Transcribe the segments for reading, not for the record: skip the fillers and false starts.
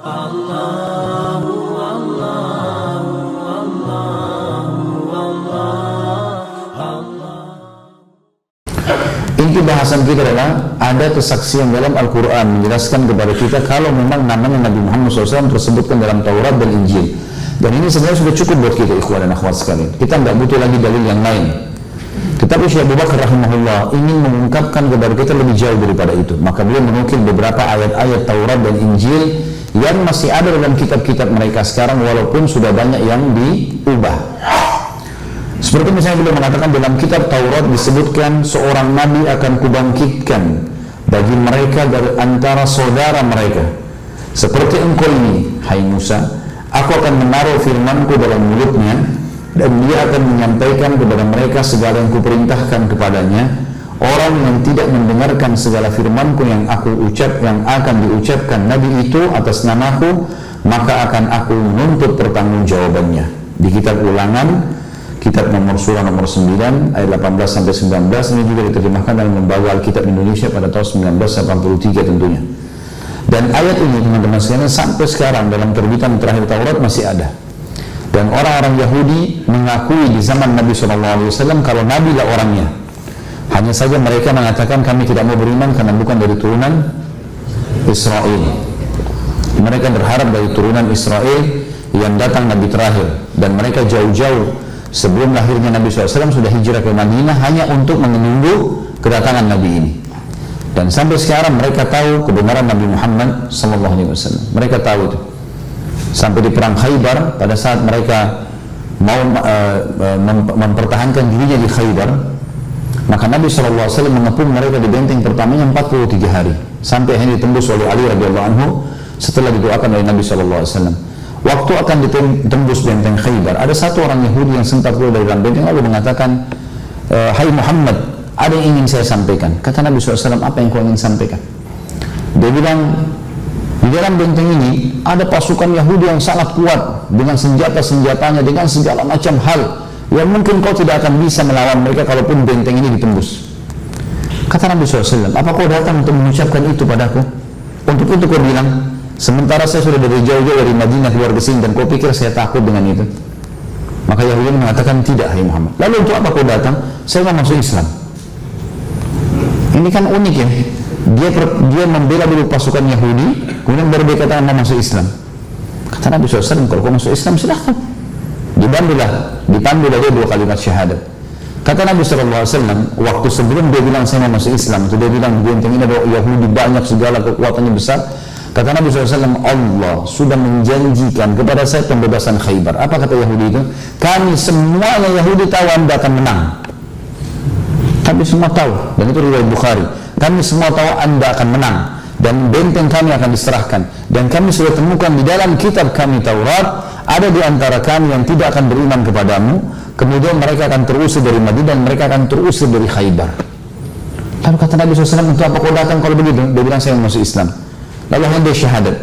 Inti bahasan kita adalah ada kesaksian dalam Al-Quran menjelaskan kepada kita kalau memang namanya Nabi Muhammad SAW tersebutkan dalam Taurat dan Injil. Dan ini sebenarnya sudah cukup buat kita, ikhwan dan akhwat sekalian. Kita nggak butuh lagi dalil yang lain. Tetapi Syekh Abu Bakar rahimahullah ingin mengungkapkan kepada kita lebih jauh daripada itu. Maka beliau menukil beberapa ayat-ayat Taurat dan Injil yang masih ada dalam kitab-kitab mereka sekarang, walaupun sudah banyak yang diubah. Seperti misalnya beliau mengatakan dalam kitab Taurat disebutkan seorang nabi akan kubangkitkan bagi mereka dari antara saudara mereka. Seperti engkau ini, hai Musa, aku akan menaruh firmanku dalam mulutnya dan dia akan menyampaikan kepada mereka segala yang kuperintahkan kepadanya. Orang yang tidak mendengarkan segala firmanku yang akan diucapkan nabi itu atas namaku, maka akan aku menuntut pertanggungjawabannya. Di kitab Ulangan, kitab nomor surah nomor 9 ayat 18 sampai 19, ini juga diterjemahkan dalam lembaga Alkitab Indonesia pada tahun 1983 tentunya. Dan ayat ini teman-teman sekalian sampai sekarang dalam terbitan terakhir Taurat masih ada. Dan orang-orang Yahudi mengakui di zaman Nabi SAW kalau Nabi lah orangnya. Hanya saja mereka mengatakan kami tidak mau beriman karena bukan dari turunan Israel. Mereka berharap dari turunan Israel yang datang Nabi terakhir. Dan mereka jauh-jauh sebelum lahirnya Nabi SAW sudah hijrah ke Madinah hanya untuk menunggu kedatangan Nabi ini. Dan sampai sekarang mereka tahu kebenaran Nabi Muhammad SAW. Mereka tahu itu. Sampai di perang Khaybar, pada saat mereka mau mempertahankan dirinya di Khaybar, maka Nabi SAW mengepung mereka di benteng pertamanya 43 hari. Sampai akhirnya ditembus oleh Ali radhiyallahu anhu setelah didoakan oleh Nabi SAW. Waktu akan ditembus benteng Khaybar, ada satu orang Yahudi yang sempat keluar dari dalam benteng lalu mengatakan, hai Muhammad, ada yang ingin saya sampaikan. Kata Nabi SAW, apa yang kau ingin sampaikan? Dia bilang, di dalam benteng ini ada pasukan Yahudi yang sangat kuat dengan senjata-senjatanya, dengan segala macam hal yang mungkin kau tidak akan bisa melawan mereka kalaupun benteng ini ditembus. Kata Nabi SAW, apa kau datang untuk mengucapkan itu padaku? Untuk itu kau bilang, sementara saya sudah dari jauh-jauh dari Madinah keluar ke sini dan kau pikir saya takut dengan itu? Maka Yahudi mengatakan, tidak hai Muhammad. Lalu untuk apa kau datang? Saya mau masuk Islam. Ini kan unik ya. Dia membela dulu pasukan Yahudi, kemudian baru dia katakan mau masuk Islam. Kata Nabi SAW, kalau kau masuk Islam silahkan. Dipandulah dia 2 kalimat syahadat. Kata Nabi SAW, waktu sebelum dia bilang saya mau masuk Islam, itu dia bilang di benteng ini ada Yahudi banyak, segala kekuatannya besar. Kata Nabi SAW, Allah sudah menjanjikan kepada saya pembebasan Khaybar. Apa kata Yahudi itu? Kami semuanya Yahudi tahu Anda akan menang. Kami semua tahu, dan itu riwayat Bukhari. Kami semua tahu Anda akan menang dan benteng kami akan diserahkan. Dan kami sudah temukan di dalam kitab kami Taurat, ada di antara kami yang tidak akan beriman kepadamu. Kemudian mereka akan terusir dari Madinah dan mereka akan terusir dari Khaybar. Lalu kata Nabi SAW, untuk apa kau datang kalau begitu? Dia bilang saya masuk Islam. Lalu dia syahadat.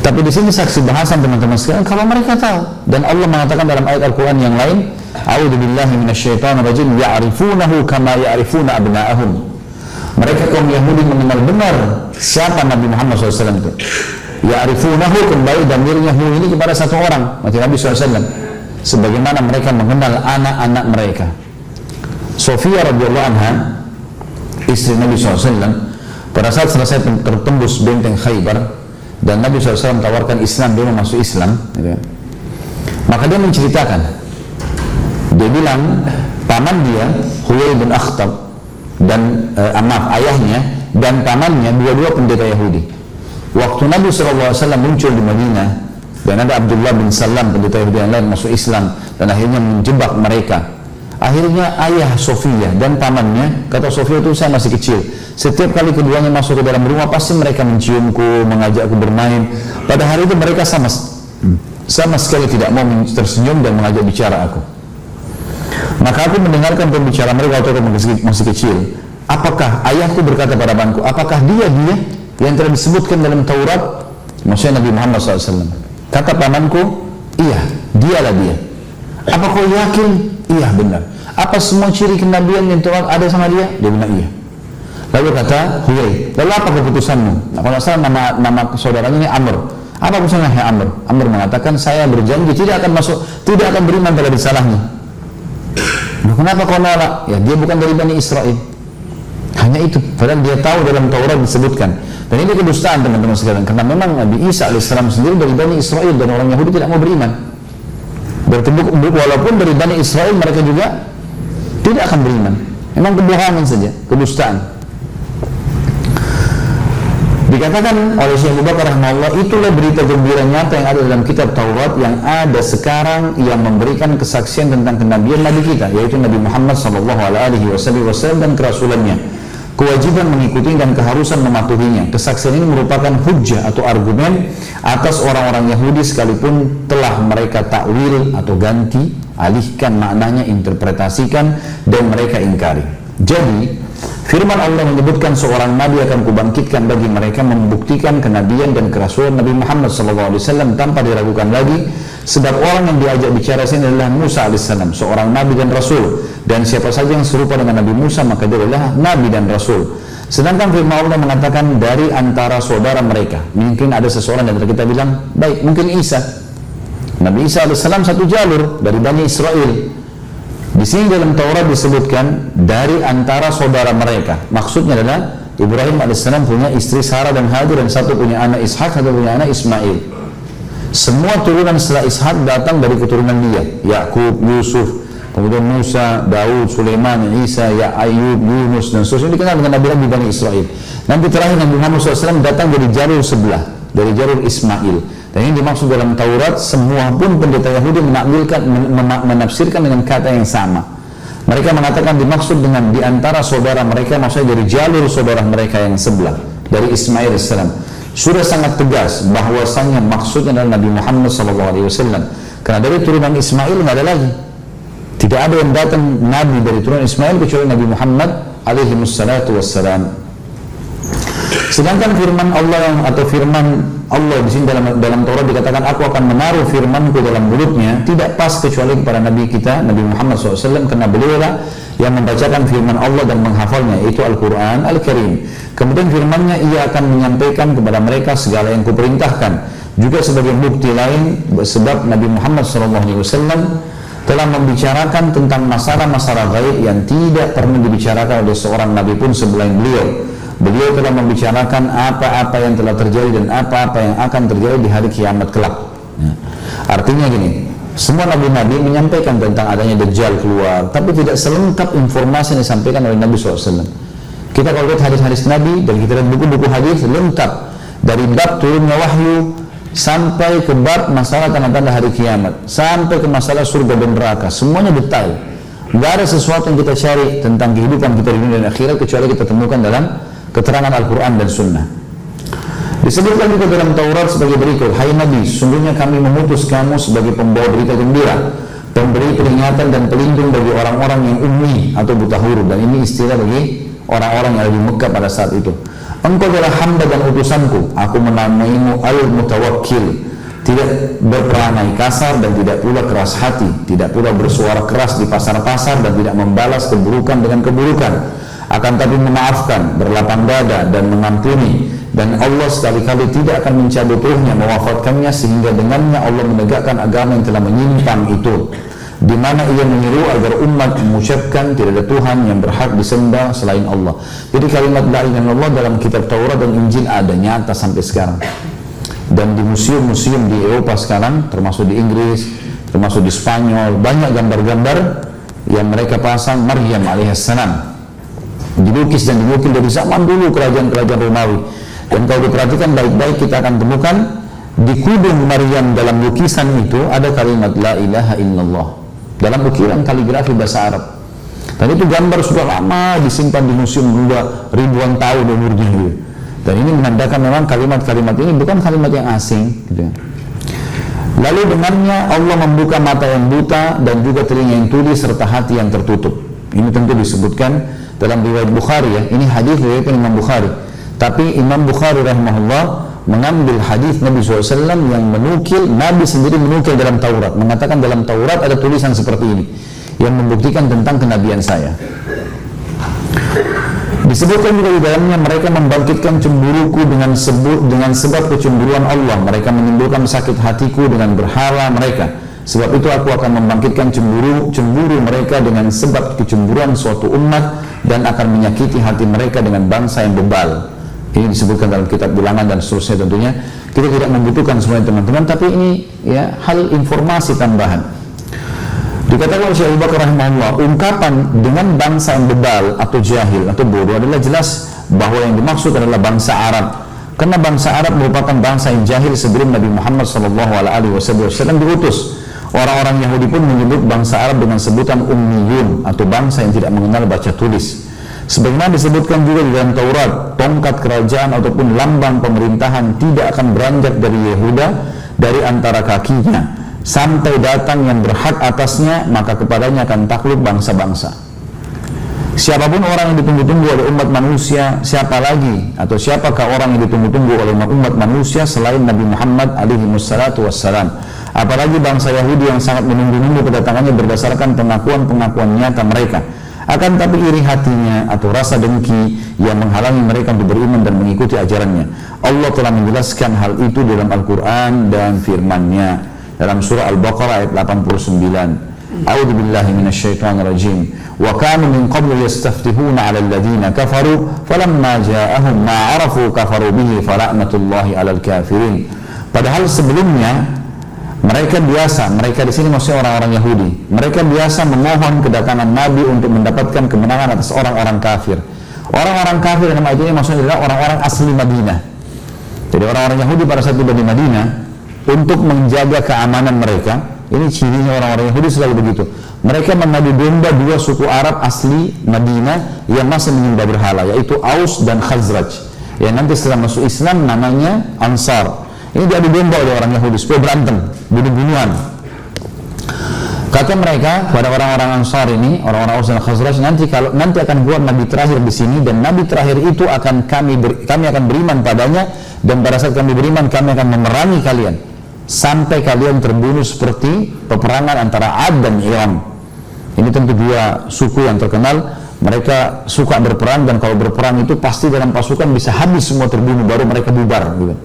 Tapi di sini saksi bahasan teman-teman sekalian kalau mereka tahu. Dan Allah mengatakan dalam ayat Al-Quran yang lain, A'udzubillahi minasyaitonirrajim, ya'rifunahu kama ya'rifuna abna'ahum. Mereka kaum Yahudi mengenal benar siapa Nabi Muhammad SAW itu. Ya'rifunahu, kembali damirnya hu ini kepada satu orang, Nabi SAW. Sebagaimana mereka mengenal anak-anak mereka. Sofia radhiyallahu anha, istri Nabi SAW, pada saat selesai tertembus benteng Khaybar dan Nabi SAW tawarkan Islam, dia mau masuk Islam gitu ya. Maka dia menceritakan, dia bilang paman dia Huyai bin Akhtab dan ayahnya dan pamannya dua-dua pendeta Yahudi. Waktu Nabi SAW muncul di Madinah dan ada Abdullah bin Salam pendeta Yahudi yang lain masuk Islam dan akhirnya menjebak mereka. Akhirnya ayah Sofia dan pamannya, kata Sofia itu saya masih kecil, setiap kali keduanya masuk ke dalam rumah pasti mereka menciumku, mengajakku bermain. Pada hari itu mereka sama sekali tidak mau tersenyum dan mengajak bicara aku. Maka aku mendengarkan pembicaraan mereka waktu aku masih kecil. Apakah ayahku berkata pada pamanku, apakah dia yang telah disebutkan dalam Taurat, maksudnya Nabi Muhammad SAW? Kata pamanku, iya, dialah dia. Apa kau yakin? Iya benar. Apa semua ciri kenabian yang Tuhan ada sama dia? Dia bilang iya. Lalu kata Huyai, lalu apa keputusanmu? Nah, kalau salah nama saudaranya ini Amr. Apa keputusannya Amr? Amr mengatakan, saya berjanji tidak akan beriman pada risalahnya. Nah, kenapa kau nolak? Ya, dia bukan dari Bani Israel. Hanya itu. Padahal dia tahu dalam Taurat disebutkan. Dan ini kedustaan teman-teman sekalian. Karena memang Nabi Isa alaihissalam sendiri dari Bani Israel dan orang Yahudi tidak mau beriman. Berarti walaupun dari Bani Israel mereka juga tidak akan beriman. Memang kebohongan saja, kedustaan. Dikatakan oleh Syekh Abu Bakar rahimahullah, itulah berita gembira nyata yang ada dalam kitab Taurat yang ada sekarang yang memberikan kesaksian tentang kenabian Nabi kita, yaitu Nabi Muhammad SAW dan kerasulannya. Kewajiban mengikuti dan keharusan mematuhinya. Kesaksian ini merupakan hujjah atau argumen atas orang-orang Yahudi sekalipun telah mereka takwil atau ganti, alihkan maknanya, interpretasikan, dan mereka ingkari. Jadi firman Allah menyebutkan seorang nabi akan kubangkitkan bagi mereka, membuktikan kenabian dan kerasulan Nabi Muhammad SAW tanpa diragukan lagi. Sebab orang yang diajak bicara sini adalah Musa AS, seorang nabi dan rasul, dan siapa saja yang serupa dengan Nabi Musa maka dia adalah nabi dan rasul. Sedangkan firman Allah mengatakan dari antara saudara mereka. Mungkin ada seseorang dari kita bilang, baik, mungkin Isa. Nabi Isa AS satu jalur dari Bani Israel. Di sini dalam Taurat disebutkan dari antara saudara mereka. Maksudnya adalah Ibrahim AS punya istri Sarah dan Hajar, dan satu punya anak Ishak, satu punya anak Ismail. Semua turunan setelah Ishak datang dari keturunan dia. Yakub, Yusuf, kemudian Musa, Daud, Sulaiman, Isa, Ayub, Yunus, dan seterusnya dikenal dengan Nabi Bani Israel. Nanti terakhir Nabi Muhammad SAW datang dari jalur sebelah, dari jalur Ismail. Dan ini dimaksud dalam Taurat. Semua pun pendeta Yahudi menafsirkan dengan kata yang sama. Mereka mengatakan dimaksud dengan diantara saudara mereka, maksudnya dari jalur saudara mereka yang sebelah, dari Ismail AS. Sudah sangat tegas bahwasanya maksudnya adalah Nabi Muhammad SAW. Karena dari turunan Ismail nggak ada lagi. Tidak ada yang datang Nabi dari turunan Ismail kecuali Nabi Muhammad SAW. Sedangkan firman Allah firman Allah di sini dalam Taurat dikatakan, aku akan menaruh firmanku dalam mulutnya, tidak pas kecuali kepada Nabi kita Nabi Muhammad SAW, karena beliaulah yang membacakan firman Allah dan menghafalnya, yaitu Al-Quran Al-Karim. Kemudian firmannya, ia akan menyampaikan kepada mereka segala yang kuperintahkan. Juga sebagai bukti lain, sebab Nabi Muhammad SAW telah membicarakan tentang masalah-masalah gaib yang tidak pernah dibicarakan oleh seorang Nabi pun sebelum beliau. Beliau telah membicarakan apa-apa yang telah terjadi dan apa-apa yang akan terjadi di hari kiamat kelak. Artinya gini, semua nabi-nabi menyampaikan tentang adanya Dajjal keluar, tapi tidak selengkap informasi yang disampaikan oleh Nabi SAW. Kita kalau lihat hadis-hadis Nabi dan kita lihat buku-buku hadis lengkap, dari bab turunnya wahyu sampai ke bab masalah tanda-tanda hari kiamat, sampai ke masalah surga dan neraka, semuanya detail. Tidak ada sesuatu yang kita cari tentang kehidupan kita di dunia dan akhirat kecuali kita temukan dalam keterangan Al-Quran dan Sunnah. Disebutkan juga dalam Taurat sebagai berikut, hai Nabi, sungguhnya kami mengutus kamu sebagai pembawa berita gembira, pemberi peringatan dan pelindung bagi orang-orang yang ummi atau buta huruf. Dan ini istilah bagi orang-orang yang ada di Mekah pada saat itu. Engkau adalah hamba dan utusanku, aku menamaimu Al-Mutawakkil, tidak berperangai kasar dan tidak pula keras hati, tidak pula bersuara keras di pasar-pasar dan tidak membalas keburukan dengan keburukan, akan tapi memaafkan, berlapang dada dan mengampuni. Dan Allah sekali-kali tidak akan mencabut ruhnya, mewafatkannya, sehingga dengannya Allah menegakkan agama yang telah menyimpang itu, di mana ia menyeru agar umat mengucapkan tidak ada Tuhan yang berhak disembah selain Allah. Jadi kalimat la ilaha illallah dalam kitab Taurat dan Injil ada nyata sampai sekarang. Dan di museum-museum di Eropa sekarang, termasuk di Inggris, termasuk di Spanyol, banyak gambar-gambar yang mereka pasang Maryam alaihissalam, dilukis dan dinukil dari zaman dulu kerajaan-kerajaan Romawi. Dan kalau diperhatikan baik-baik kita akan temukan di kudung Maryam dalam lukisan itu ada kalimat la ilaha illallah dalam ukiran kaligrafi bahasa Arab. Dan itu gambar sudah lama disimpan di museum, sudah ribuan tahun umurnya. Dan ini menandakan memang kalimat-kalimat ini bukan kalimat yang asing gitu. Lalu dengannya Allah membuka mata yang buta dan juga telinga yang tuli serta hati yang tertutup. Ini tentu disebutkan dalam riwayat Bukhari ya. Ini hadis riwayat Imam Bukhari. Tapi Imam Bukhari rahimahullah mengambil hadis Nabi SAW yang menukil, Nabi sendiri menukil dalam Taurat, mengatakan dalam Taurat ada tulisan seperti ini yang membuktikan tentang kenabian saya. Disebutkan juga di dalamnya mereka membangkitkan cemburuku dengan sebab kecemburuan Allah. Mereka menimbulkan sakit hatiku dengan berhala mereka. Sebab itu aku akan membangkitkan cemburu mereka dengan sebab kecemburuan suatu umat, dan akan menyakiti hati mereka dengan bangsa yang bebal. Ini disebutkan dalam kitab Bilangan dan seterusnya. Tentunya kita tidak membutuhkan semuanya teman-teman, tapi ini ya hal informasi tambahan. Dikatakan oleh Syekh Abu Bakar rahimahullah, ungkapan dengan bangsa yang bebal atau jahil atau bodoh adalah jelas bahwa yang dimaksud adalah bangsa Arab. Karena bangsa Arab merupakan bangsa yang jahil sebelum Nabi Muhammad SAW diutus. Orang-orang Yahudi pun menyebut bangsa Arab dengan sebutan ummiyun atau bangsa yang tidak mengenal baca tulis. Sebagaimana disebutkan juga di dalam Taurat, tongkat kerajaan ataupun lambang pemerintahan tidak akan beranjak dari Yehuda dari antara kakinya sampai datang yang berhak atasnya, maka kepadanya akan takluk bangsa-bangsa. Siapapun orang yang ditunggu-tunggu oleh umat manusia, siapa lagi atau siapakah orang yang ditunggu-tunggu oleh umat manusia selain Nabi Muhammad alaihi wassalatu wassalam? Apalagi bangsa Yahudi yang sangat menunggu-nunggu kedatangannya berdasarkan pengakuan-pengakuan nyata mereka. Akan tapi iri hatinya atau rasa dengki yang menghalangi mereka untuk beriman dan mengikuti ajarannya. Allah telah menjelaskan hal itu dalam Al-Quran dan firman-Nya dalam surah Al-Baqarah ayat 89. A'udzu billahi minasyaitonir rajim. Wa kanu min qablu yastaftihuna 'alal ladzina kafaru falamma ja'ahum ma 'arafu kafaru bihi fala'natullahi 'alal kafirin. Padahal sebelumnya mereka di sini maksudnya orang-orang Yahudi, mereka biasa memohon kedatangan Nabi untuk mendapatkan kemenangan atas orang-orang kafir. Orang-orang kafir dalam ayat ini maksudnya adalah orang-orang asli Madinah. Jadi orang-orang Yahudi pada saat tiba di Madinah untuk menjaga keamanan mereka, ini cirinya orang-orang Yahudi selalu begitu. Mereka mengadu domba dua suku Arab asli Madinah yang masih menyembah berhala, yaitu Aus dan Khazraj. Yang nanti setelah masuk Islam namanya Ansar. Ini diadu domba oleh orang Yahudi supaya berantem, bunuh-bunuhan. Kata mereka pada orang-orang Ansar ini, orang-orang Aus dan Khazraj, nanti akan buat nabi terakhir di sini, dan nabi terakhir itu akan kami akan beriman padanya, dan pada saat kami beriman kami akan memerangi kalian sampai kalian terbunuh seperti peperangan antara Ad dan Iram. Ini tentu dua suku yang terkenal. Mereka suka berperang, dan kalau berperang itu pasti dalam pasukan bisa habis semua terbunuh baru mereka bubar gitu.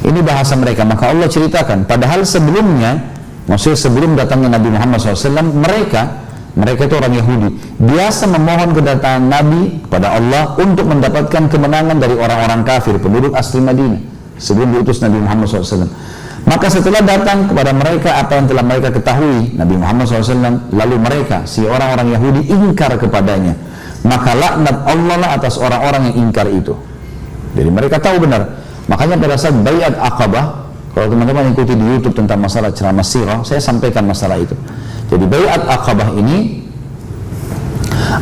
Ini bahasa mereka. Maka Allah ceritakan, padahal sebelumnya, maksudnya sebelum datangnya Nabi Muhammad SAW, mereka itu orang Yahudi biasa memohon kedatangan Nabi kepada Allah untuk mendapatkan kemenangan dari orang-orang kafir penduduk asli Madinah sebelum diutus Nabi Muhammad SAW. Maka setelah datang kepada mereka apa yang telah mereka ketahui Nabi Muhammad SAW, lalu mereka, si orang-orang Yahudi, ingkar kepadanya. Maka laknat Allah lah atas orang-orang yang ingkar itu. Jadi mereka tahu benar. Makanya pada saat Bai'at Aqabah, kalau teman-teman ikuti di YouTube tentang masalah ceramah sirah, saya sampaikan masalah itu. Jadi Bai'at Aqabah ini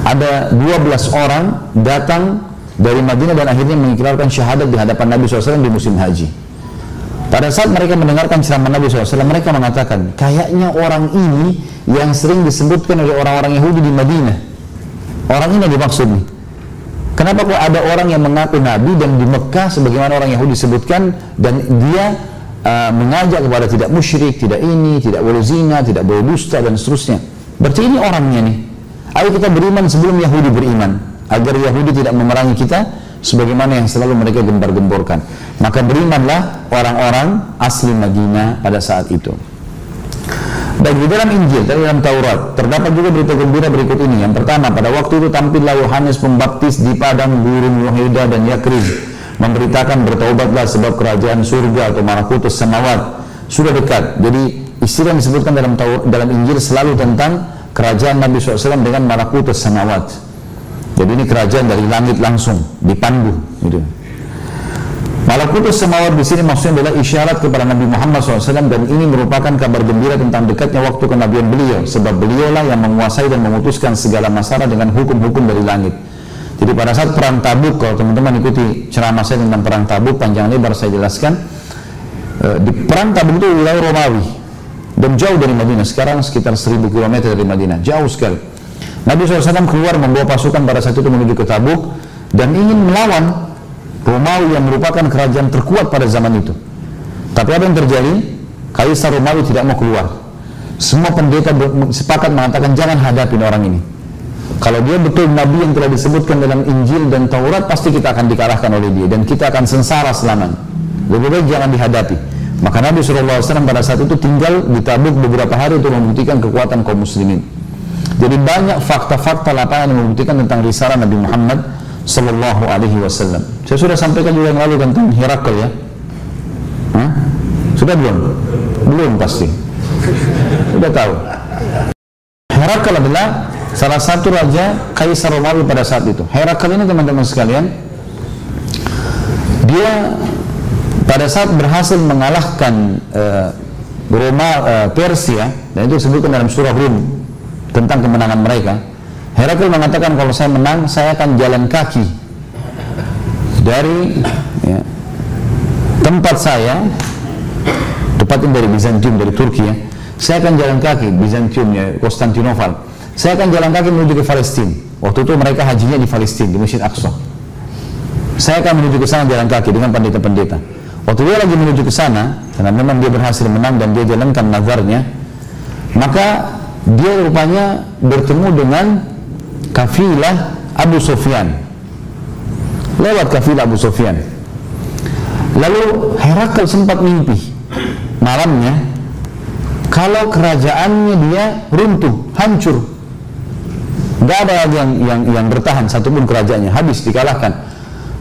ada 12 orang datang dari Madinah dan akhirnya mengikrarkan syahadat di hadapan Nabi SAW di musim haji. Pada saat mereka mendengarkan ceramah Nabi SAW, mereka mengatakan, kayaknya orang ini yang sering disebutkan oleh orang-orang Yahudi di Madinah. Orang ini dimaksud nih. Kenapa kok ada orang yang mengaku Nabi dan di Mekah sebagaimana orang Yahudi sebutkan, dan dia mengajak kepada tidak musyrik, tidak ini, tidak boleh zina, tidak boleh dusta dan seterusnya. Berarti ini orangnya nih. Ayo kita beriman sebelum Yahudi beriman, agar Yahudi tidak memerangi kita sebagaimana yang selalu mereka gembar-gemborkan. Maka berimanlah orang-orang asli Madinah pada saat itu. Baik, di dalam Injil, dalam Taurat terdapat juga berita gembira berikut ini. Yang pertama, pada waktu itu tampillah Yohanes Pembaptis di padang gurun Yuhuda dan Yakrib, memberitakan bertaubatlah sebab kerajaan surga atau malakutus samawat sudah dekat. Jadi istilah yang disebutkan dalam Injil selalu tentang kerajaan Nabi SAW dengan malakutus samawat. Jadi ini kerajaan dari langit langsung dipandu gitu. Malakutus samawat di sini maksudnya adalah isyarat kepada Nabi Muhammad SAW, dan ini merupakan kabar gembira tentang dekatnya waktu kenabian beliau, sebab beliaulah yang menguasai dan memutuskan segala masalah dengan hukum-hukum dari langit. Jadi pada saat perang Tabuk, kalau teman-teman ikuti ceramah saya tentang perang Tabuk, panjang lebar saya jelaskan, di perang Tabuk itu wilayah Romawi dan jauh dari Madinah, sekarang sekitar 1000 km dari Madinah, jauh sekali. Nabi SAW keluar membawa pasukan pada saat itu menuju ke Tabuk dan ingin melawan Romawi yang merupakan kerajaan terkuat pada zaman itu. Tapi apa yang terjadi? Kaisar Romawi tidak mau keluar. Semua pendeta sepakat mengatakan jangan hadapin orang ini. Kalau dia betul Nabi yang telah disebutkan dalam Injil dan Taurat, pasti kita akan dikalahkan oleh dia dan kita akan sengsara selamanya. Lebih baik jangan dihadapi. Maka Nabi SAW pada saat itu tinggal di Tabuk beberapa hari untuk membuktikan kekuatan kaum muslimin. Jadi banyak fakta-fakta lapangan yang membuktikan tentang risalah Nabi Muhammad SAW. Saya sudah sampaikan juga yang lalu tentang Herakl ya. Hah? Sudah belum? Belum pasti. Sudah tahu. Herakl adalah salah satu raja Kaisar Romawi pada saat itu. Herakl ini teman-teman sekalian, dia pada saat berhasil mengalahkan Persia, dan itu disebutkan dalam surah Rum tentang kemenangan mereka. Herakl mengatakan, kalau saya menang, saya akan jalan kaki dari tempat saya, tepatnya dari Bizantium, dari Turki ya. Saya akan jalan kaki, Bizantium ya, Konstantinopel. Saya akan jalan kaki menuju ke Palestina. Waktu itu mereka hajinya di Palestina, di Masjid Aqsa. Saya akan menuju ke sana jalan kaki dengan pendeta-pendeta. Waktu dia lagi menuju ke sana, karena memang dia berhasil menang dan dia jalankan nazarnya, maka dia rupanya bertemu dengan kafilah Abu Sufyan. Lewat kafilah Abu Sufyan. Lalu Herakl sempat mimpi malamnya kalau kerajaannya dia runtuh, hancur. Gak ada yang bertahan, satupun kerajaannya habis, dikalahkan,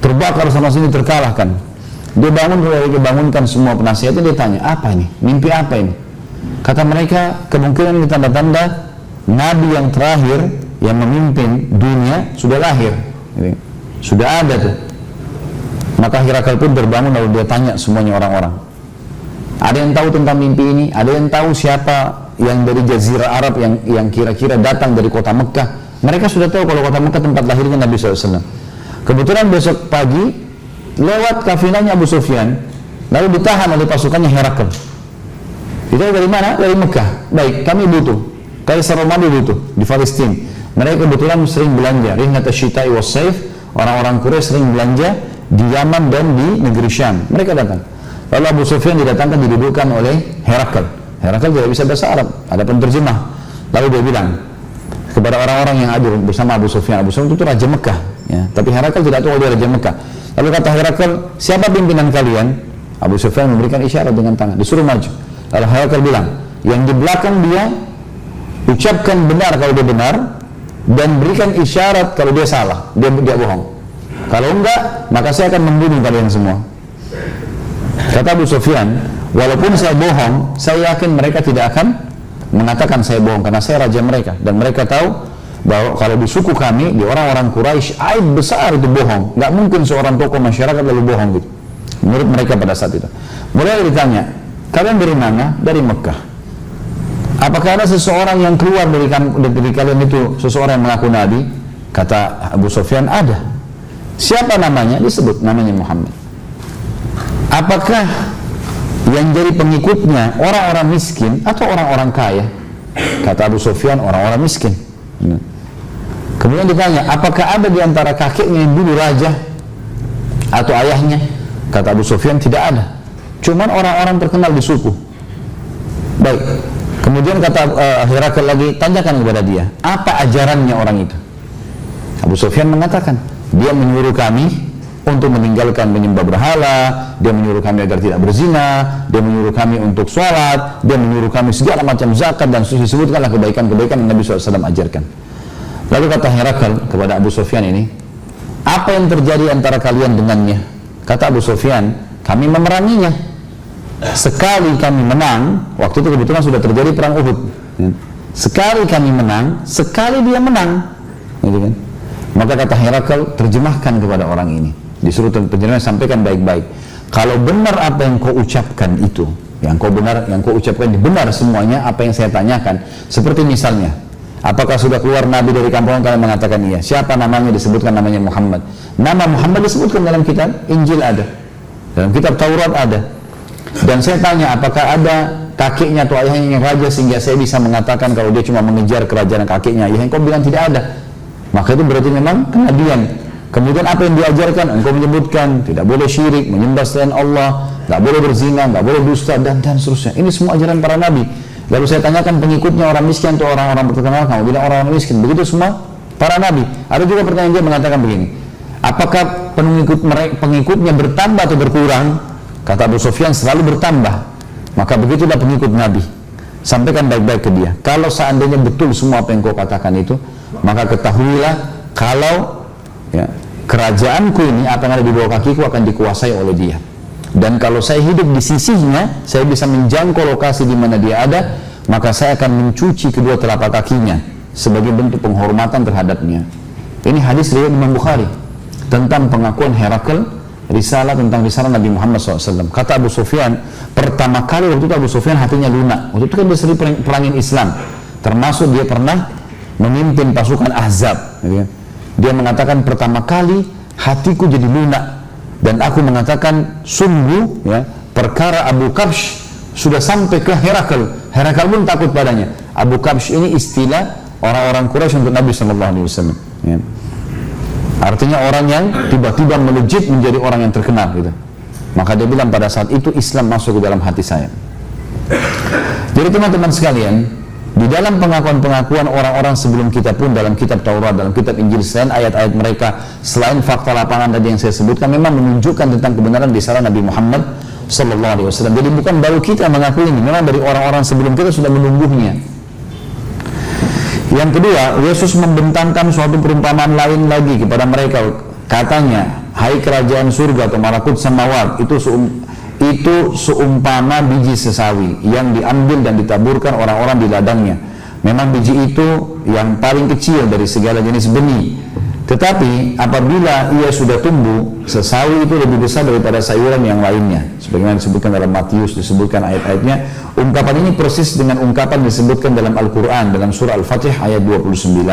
terbakar sana sini, terkalahkan. Dia bangun, dia bangunkan semua penasihatnya, dia tanya, apa ini? Mimpi apa ini? Kata mereka, kemungkinan ini tanda-tanda Nabi yang terakhir yang memimpin dunia sudah lahir, sudah ada tuh. Maka Herakl pun terbangun, lalu dia tanya semuanya orang-orang. Ada yang tahu tentang mimpi ini? Ada yang tahu siapa yang dari Jazirah Arab yang kira-kira datang dari kota Mekah? Mereka sudah tahu kalau kota Mekah tempat lahirnya Nabi SAW. Kebetulan besok pagi lewat kafilahnya Abu Sufyan, lalu ditahan oleh pasukannya Herakl. Itu dari mana? Dari Mekah. Baik, kami butuh. Kaisar Romawi butuh di Palestina. Mereka kebetulan sering belanja. Rihnat asy-syita'i was-sayf. Orang-orang Quraisy sering belanja di Yaman dan di negeri Syam. Mereka datang. Lalu Abu Sufyan didatangkan, didudukkan oleh Herakl. Herakl tidak bisa bahasa Arab, ada penterjemah. Lalu dia bilang kepada orang-orang yang hadir bersama Abu Sufyan itu Raja Mekah ya. Tapi Herakl tidak tahu dia Raja Mekah. Lalu kata Herakl, siapa pimpinan kalian? Abu Sufyan memberikan isyarat dengan tangan, disuruh maju. Lalu Herakl bilang, yang di belakang dia ucapkan benar kalau dia benar, dan berikan isyarat kalau dia salah, dia bohong. Kalau enggak, maka saya akan membunuh kalian semua. Kata Abu Sufyan, walaupun saya bohong, saya yakin mereka tidak akan mengatakan saya bohong, karena saya raja mereka, dan mereka tahu bahwa kalau di suku kami, di orang-orang Quraisy, aib besar itu bohong. Nggak mungkin seorang tokoh masyarakat lalu bohong gitu. Menurut mereka pada saat itu. Mulai ditanya, kalian dari mana? Dari Mekah. Apakah ada seseorang yang keluar dari kalian itu, seseorang yang mengaku Nabi? Kata Abu Sufyan, ada. Siapa namanya? Disebut namanya Muhammad. Apakah yang jadi pengikutnya orang-orang miskin atau orang-orang kaya? Kata Abu Sufyan, orang-orang miskin. Kemudian ditanya, apakah ada di antara kakeknya yang dulu raja atau ayahnya? Kata Abu Sufyan, tidak ada. Cuman orang-orang terkenal di suku. Baik. Kemudian kata Herakl lagi, tanyakan kepada dia, apa ajarannya orang itu? Abu Sufyan mengatakan, dia menyuruh kami untuk meninggalkan menyembah berhala, dia menyuruh kami agar tidak berzina, dia menyuruh kami untuk sholat, dia menyuruh kami segala macam zakat, dan disebutkanlah kebaikan-kebaikan yang Nabi SAW ajarkan. Lalu kata Herakl kepada Abu Sufyan ini, apa yang terjadi antara kalian dengannya? Kata Abu Sufyan, kami memeranginya. Sekali kami menang, waktu itu kebetulan sudah terjadi perang Uhud. Sekali kami menang, sekali dia menang. Gitu kan? Maka kata Herakl, terjemahkan kepada orang ini. Disuruh penjelasan, sampaikan baik-baik. Kalau benar apa yang kau ucapkan itu, yang kau ucapkan benar semuanya apa yang saya tanyakan. Seperti misalnya, apakah sudah keluar Nabi dari kampung kalian mengatakan iya? Siapa namanya? Disebutkan namanya Muhammad. Nama Muhammad disebutkan dalam kitab Injil ada, dalam kitab Taurat ada. Dan saya tanya, apakah ada kakeknya atau ayahnya yang raja sehingga saya bisa mengatakan kalau dia cuma mengejar kerajaan kakeknya ayahnya? Kau bilang tidak ada. Maka itu berarti memang kenabian. Kemudian apa yang diajarkan? Engkau menyebutkan tidak boleh syirik, menyembah selain Allah, tidak boleh berzina, tidak boleh dusta, dan seterusnya. Ini semua ajaran para nabi. Lalu saya tanyakan pengikutnya orang miskin atau orang-orang terkenal, kamu bilang orang miskin. Begitu semua para nabi. Ada juga pertanyaan dia mengatakan begini, apakah pengikutnya bertambah atau berkurang? Kata Abu Sufyan, selalu bertambah. Maka begitulah pengikut Nabi. Sampaikan baik-baik ke dia, kalau seandainya betul semua apa yang kau katakan itu, maka ketahuilah kalau ya, kerajaanku ini, apa yang ada di bawah kakiku akan dikuasai oleh dia. Dan kalau saya hidup di sisinya, saya bisa menjangkau lokasi di mana dia ada, maka saya akan mencuci kedua telapak kakinya sebagai bentuk penghormatan terhadapnya. Ini hadis riwayat Imam Bukhari tentang pengakuan Herakl tentang risalah Nabi Muhammad SAW. Kata Abu Sufyan, pertama kali waktu itu Abu Sufyan hatinya lunak. Waktu itu kan dia sering perangin Islam, termasuk dia pernah memimpin pasukan Ahzab. Dia mengatakan pertama kali hatiku jadi lunak, dan aku mengatakan sungguh ya, perkara Abu Kabsh sudah sampai ke Herakl. Herakl pun takut padanya. Abu Kabsh ini istilah orang-orang Quraisy untuk Nabi SAW. Ya. Artinya orang yang tiba-tiba melejit menjadi orang yang terkenal gitu. Maka dia bilang pada saat itu Islam masuk ke dalam hati saya. Jadi teman-teman sekalian, di dalam pengakuan-pengakuan orang-orang sebelum kita pun dalam kitab Taurat, dalam kitab Injil, selain ayat-ayat mereka, selain fakta lapangan tadi yang saya sebutkan, memang menunjukkan tentang kebenaran risalah Nabi Muhammad SAW. Jadi bukan baru kita mengakui ini, memang dari orang-orang sebelum kita sudah menunggunya. Yang kedua, Yesus membentangkan suatu perumpamaan lain lagi kepada mereka. Katanya, hai kerajaan surga atau malakut samawat, itu seumpama biji sesawi yang diambil dan ditaburkan orang-orang di ladangnya. Memang biji itu yang paling kecil dari segala jenis benih. Tetapi apabila ia sudah tumbuh, sesawi itu lebih besar daripada sayuran yang lainnya. Sebagaimana disebutkan dalam Matius, disebutkan ayat-ayatnya. Ungkapan ini persis dengan ungkapan disebutkan dalam Al-Quran, dalam surah Al-Fatih ayat 29.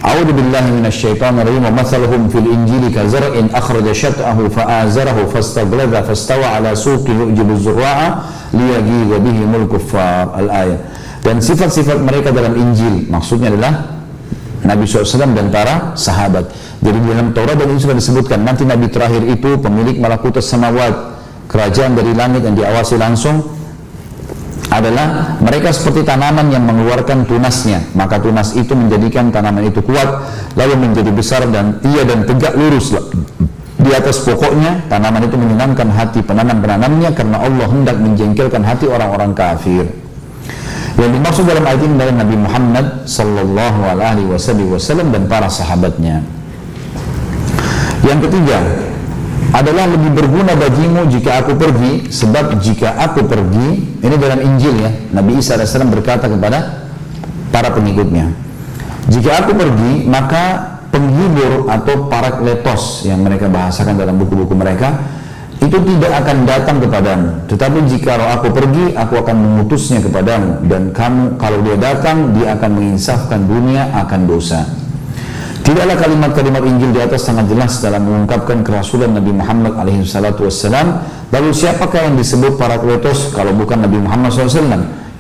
A'udzu billahi minasyaitonir rajim. Wa mathaluhum fil injili kazar'in akhraja shat'ahu fa'azarahu fastaghlaba fastawa 'ala suqihi yu'jibu az-zurra'a liyaghiza bihimul kuffar. Al-ayat. Dan sifat-sifat mereka dalam Injil maksudnya adalah Nabi SAW dan para sahabat. Jadi dalam Taurat dan ini sudah disebutkan, nanti Nabi terakhir itu pemilik malakutus samawat, kerajaan dari langit yang diawasi langsung, adalah mereka seperti tanaman yang mengeluarkan tunasnya. Maka tunas itu menjadikan tanaman itu kuat, lalu menjadi besar dan tegak lurus di atas pokoknya. Tanaman itu menyenangkan hati penanam-penanamnya karena Allah hendak menjengkelkan hati orang-orang kafir. Yang dimaksud dalam ayat ini adalah Nabi Muhammad sallallahu alaihi wasallam dan para sahabatnya. Yang ketiga adalah lebih berguna bagimu jika aku pergi, sebab jika aku pergi, ini dalam Injil ya, Nabi Isa AS berkata kepada para pengikutnya, jika aku pergi maka penghibur atau parakletos yang mereka bahasakan dalam buku-buku mereka itu tidak akan datang kepadamu, tetapi jika aku pergi, aku akan mengutusnya kepadamu, dan kamu, kalau dia datang, dia akan menginsafkan dunia akan dosa. Tidaklah kalimat-kalimat Injil di atas sangat jelas dalam mengungkapkan kerasulan Nabi Muhammad SAW. Lalu siapakah yang disebut parakletos kalau bukan Nabi Muhammad SAW?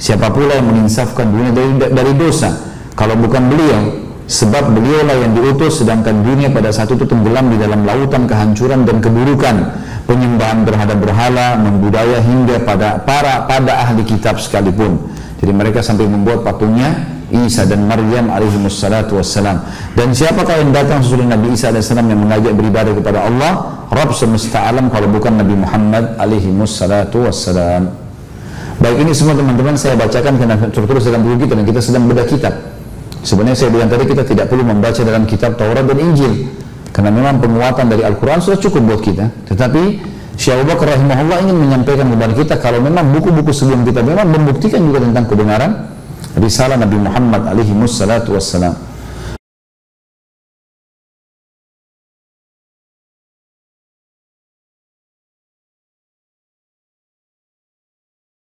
Siapa pula yang menginsafkan dunia dari dosa kalau bukan beliau? Sebab beliaulah yang diutus, sedangkan dunia pada saat itu tenggelam di dalam lautan kehancuran dan keburukan, penyembahan terhadap berhala, membudaya hingga pada ahli kitab sekalipun. Jadi mereka sampai membuat patungnya Isa dan Maryam alaihimussalatu wassalam. Dan siapakah yang datang sesudah Nabi Isa alaihissalam yang mengajak beribadah kepada Allah, Rabb semesta alam, kalau bukan Nabi Muhammad alaihimussalatu wassalam. Baik, ini semua teman-teman saya bacakan karena tertulis dalam buku kita dan kita sedang bedah kitab. Sebenarnya saya bilang tadi kita tidak perlu membaca dalam kitab Taurat dan Injil karena memang penguatan dari Al-Quran sudah cukup buat kita. Tetapi Syekh Abu Bakar rahimahullah ingin menyampaikan kepada kita kalau memang buku-buku sebelum kita memang membuktikan juga tentang kebenaran risalah Nabi Muhammad alaihi wassalatu wassalam.